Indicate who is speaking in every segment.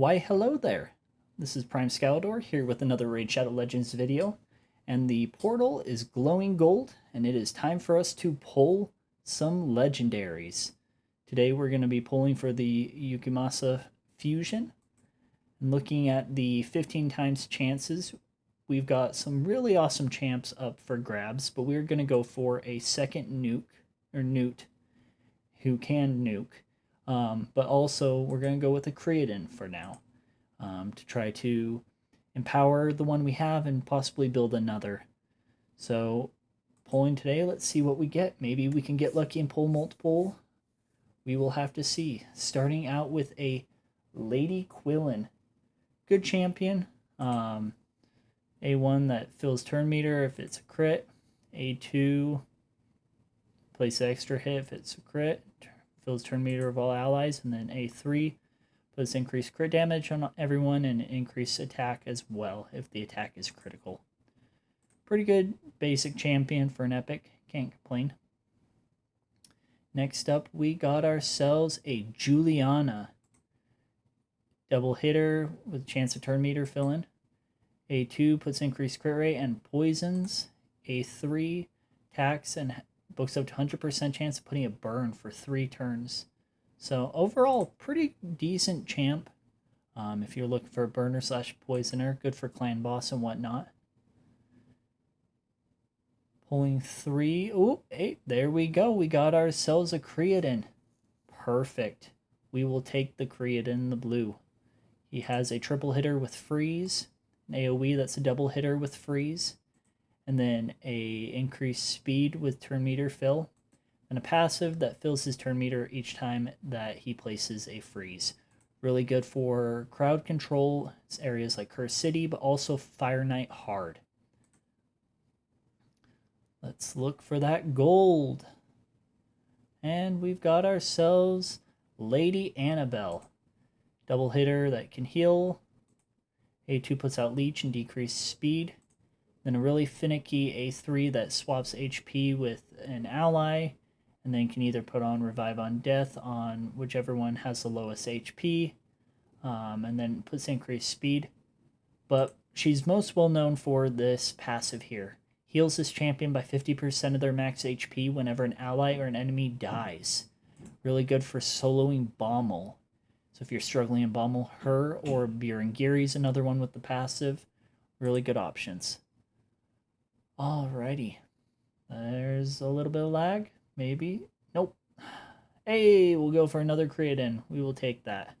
Speaker 1: Why hello there! This is Prime Scalador here with another Raid Shadow Legends video, and the portal is glowing gold, and it is time for us to pull some legendaries. Today we're going to be pulling for the Yukimasa Fusion, and looking at the 15 times chances, we've got some really awesome champs up for grabs, but we're going to go for a second nuke, or newt, who can nuke. But also, we're going to go with a Creedon for now to try to empower the one we have and possibly build another. So, pulling today, let's see what we get. Maybe we can get lucky and pull multiple. We will have to see. Starting out with a Lady Quillen. Good champion. A1 that fills turn meter if it's a crit. A2, place extra hit if it's a crit. Fills turn meter of all allies, and then A3 puts increased crit damage on everyone and increased attack as well if the attack is critical. Pretty good basic champion for an epic, can't complain. Next up, we got ourselves a Juliana. Double hitter with chance of turn meter fill in. A2 puts increased crit rate and poisons. A3 attacks and books up to 100% chance of putting a burn for 3 turns. So overall, pretty decent champ. If you're looking for a burner slash poisoner, good for clan boss and whatnot. Pulling 3. Ooh, 8. There we go. We got ourselves a Creedon. Perfect. We will take the Creedon in the blue. He has a triple hitter with freeze, an AoE that's a double hitter with freeze, and then a increased speed with turn meter fill, and a passive that fills his turn meter each time that he places a freeze. Really good for crowd control areas like Curse City, but also Fire Knight hard. Let's look for that gold. And we've got ourselves Lady Annabelle. Double hitter that can heal. A2 puts out leech and decreased speed. Then a really finicky A3 that swaps HP with an ally, and then can either put on Revive on Death on whichever one has the lowest HP, and then puts increased speed. But she's most well known for this passive here. Heals this champion by 50% of their max HP whenever an ally or an enemy dies. Really good for soloing Bommel. So if you're struggling in Bommel, her or Birengiri's another one with the passive. Really good options. Alrighty. There's a little bit of lag. Maybe. Nope. Hey, we'll go for another Creedon. We will take that.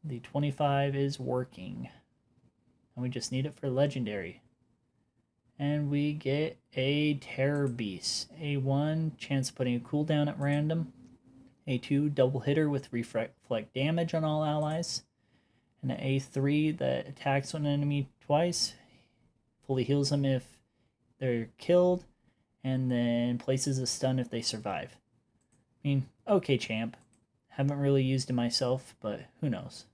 Speaker 1: The 25 is working. And we just need it for legendary. And we get a Terror Beast. A1, chance of putting a cooldown at random. A2, double hitter with reflect damage on all allies. And an A3 that attacks one enemy twice. Fully heals them if they're killed, and then places a stun if they survive. I mean, okay champ. Haven't really used it myself, but who knows.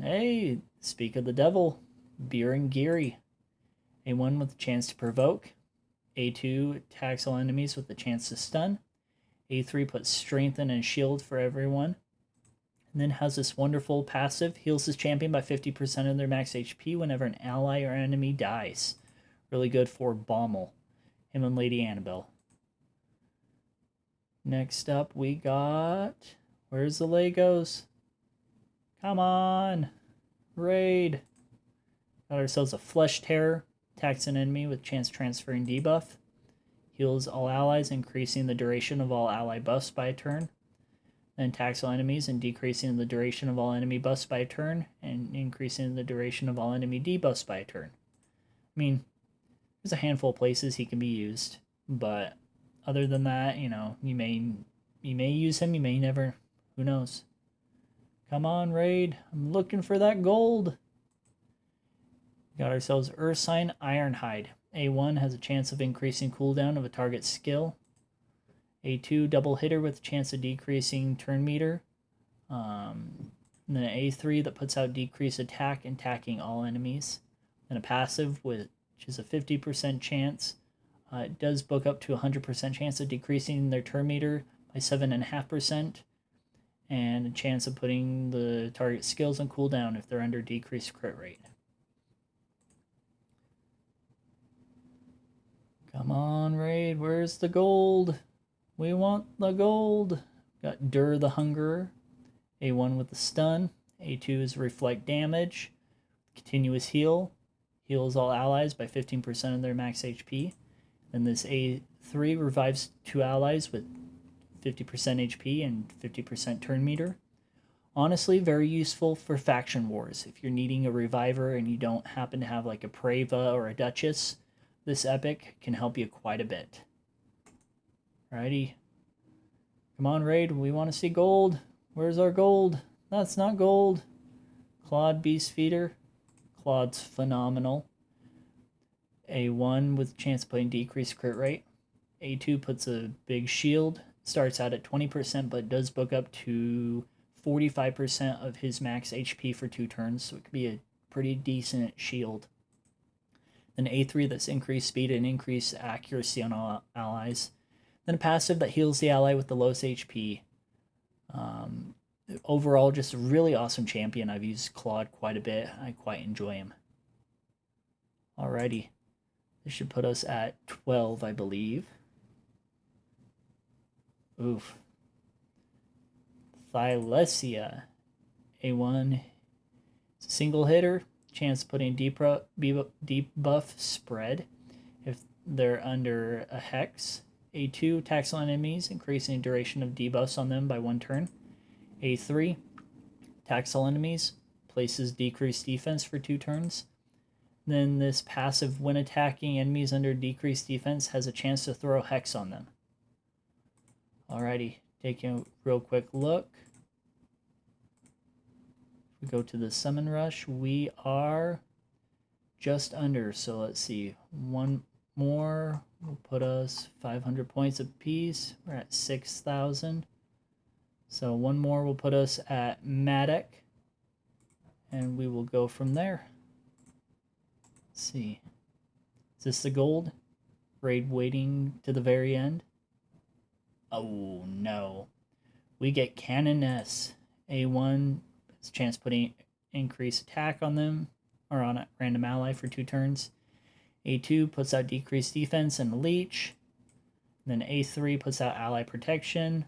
Speaker 1: Hey, speak of the devil, Birengiri. A1 with a chance to provoke. A2 attacks all enemies with a chance to stun. A3 puts strengthen and shield for everyone. And then has this wonderful passive, heals his champion by 50% of their max HP whenever an ally or enemy dies. Really good for Bommel, him and Lady Annabelle. Next up we got, where's the Legos? Come on, raid. Got ourselves a Flesh Terror, attacks an enemy with chance transferring debuff. Heals all allies, increasing the duration of all ally buffs by a turn. Then attacks all enemies and decreasing the duration of all enemy buffs by a turn, and increasing the duration of all enemy debuffs by a turn. I mean, there's a handful of places he can be used, but other than that, you know, you may use him, you may never. Who knows? Come on, raid! I'm looking for that gold. Got ourselves Ursine Ironhide. A1 has a chance of increasing cooldown of a target's skill. A2 double hitter with a chance of decreasing turn meter. And then an A3 that puts out decreased attack and attacking all enemies. And a passive which is a 50% chance. It does book up to 100% chance of decreasing their turn meter by 7.5%. and a chance of putting the target skills on cooldown if they're under decreased crit rate. Come on, Raid, where's the gold? We want the gold. Got Dur the Hungerer, A1 with the stun, A2 is reflect damage, continuous heal, heals all allies by 15% of their max HP. Then this A3 revives 2 allies with 50% HP and 50% turn meter. Honestly, very useful for faction wars. If you're needing a reviver and you don't happen to have like a Preva or a Duchess, this epic can help you quite a bit. Alrighty. Come on, Raid. We want to see gold. Where's our gold? That's not gold. Claude Beast Feeder. Claude's phenomenal. A1 with chance of putting decreased crit rate. A2 puts a big shield. Starts out at 20% but does book up to 45% of his max HP for 2 turns. So it could be a pretty decent shield. Then A3 that's increased speed and increased accuracy on all allies. Then a passive that heals the ally with the lowest HP. Overall, just a really awesome champion. I've used Claude quite a bit. I quite enjoy him. Alrighty. This should put us at 12, I believe. Oof. Thylesia. A1. It's a single hitter. Chance of putting debuff spread if they're under a hex. A2 attacks on enemies, increasing the duration of debuffs on them by 1 turn. A3 attacks all enemies, places decreased defense for 2 turns. Then this passive, when attacking enemies under decreased defense, has a chance to throw hex on them. Alrighty, taking a real quick look. If we go to the summon rush, we are just under. So let's see, 1 more will put us 500 points apiece. We're at 6,000. So 1 more will put us at Matic, and we will go from there. Let's see. Is this the gold? Raid waiting to the very end. Oh no. We get Canoness. A1 has a chance of putting increased attack on them, or on a random ally for 2 turns. A2 puts out decreased defense and leech. And then A3 puts out ally protection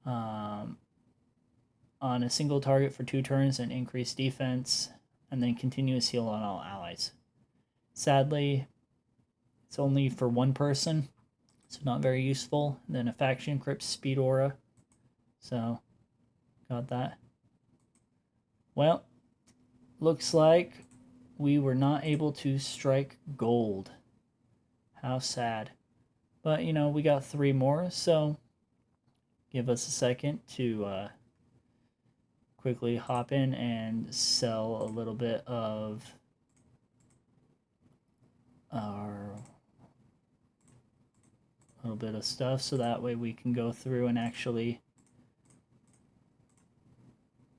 Speaker 1: on a single target for 2 turns and increased defense, and then continuous heal on all allies. Sadly, it's only for 1 person, so not very useful. And then a faction crypt speed aura, so got that. Well, looks like we were not able to strike gold. How sad. But, you know, we got 3 more, so give us a second to quickly hop in and sell a little bit of our stuff, so that way we can go through and actually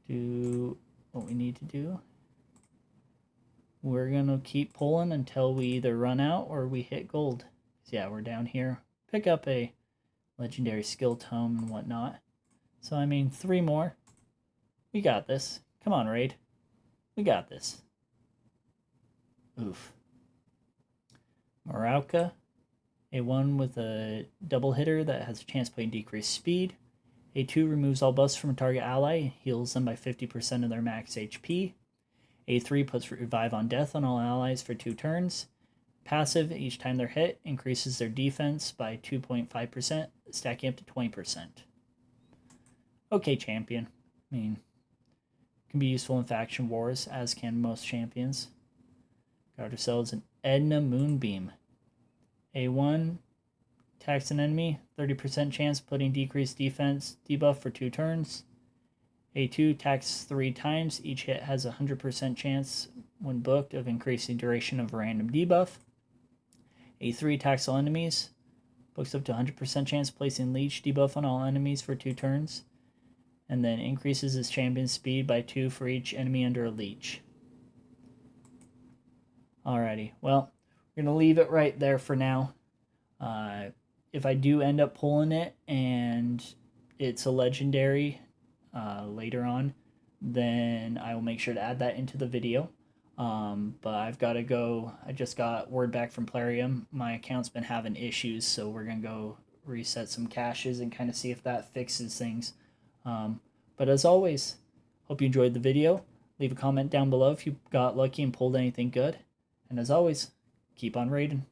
Speaker 1: do what we need to do. We're gonna keep pulling until we either run out or we hit gold. So yeah, we're down here. Pick up a legendary skill tome and whatnot. So I mean, 3 more. We got this. Come on, Raid. We got this. Oof. Marauka. A1 with a double hitter that has a chance of putting decreased speed. A2 removes all buffs from a target ally, heals them by 50% of their max HP. A3 puts revive on death on all allies for 2 turns. Passive, each time they're hit, increases their defense by 2.5%, stacking up to 20%. Okay, champion. I mean, can be useful in faction wars, as can most champions. Got ourselves an Edna Moonbeam. A1 attacks an enemy, 30% chance of putting decreased defense debuff for 2 turns. A2 attacks 3 times. Each hit has a 100% chance, when booked, of increasing duration of a random debuff. A3 attacks all enemies. Books up to 100% chance of placing leech debuff on all enemies for 2 turns. And then increases his champion's speed by 2 for each enemy under a leech. Alrighty, well, we're going to leave it right there for now. If I do end up pulling it and it's a legendary, later on, then I will make sure to add that into the video. But I've got to go. I just got word back from Plarium. My account's been having issues, so we're going to go reset some caches and kind of see if that fixes things. But as always, hope you enjoyed the video. Leave a comment down below if you got lucky and pulled anything good. And as always, keep on raiding.